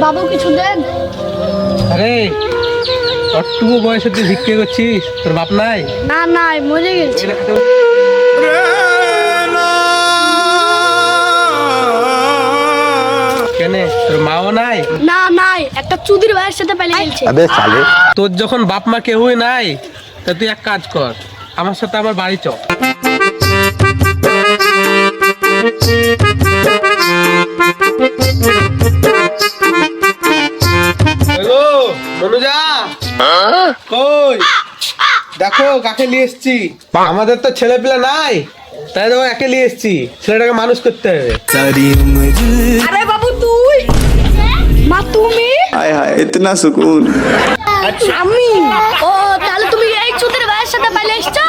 বাবু কিছু দেন। আরে অটুকু বয়সে তুই ভিক্ষে করছিস, তোর বাপ নাই? না নাই, মরে গেছে। কেন, তোর মাও নাই? না নাই, একটা চুদির ভাইয়ের সাথে পালিয়ে গেছে। তোর যখন বাপ মা কেউই নাই, তা তুই এক কাজ কর, আমার সাথে আমার বাড়ি চ। হ্যালো মনুজা, কই দেখো কাকে নিয়ে এসছি। আমাদের তো ছেলে পেলে নাই, তাই দেখো একে নিয়ে এসছি, ছেলেটাকে মানুষ করতে হবে। আরে বাবু তুই, মা তুমি, हाय हाय इतना सुकून। আমি। ও তাহলে তুমি এই চুদির ভাইয়ের সাথে পালিয়ে এসছো?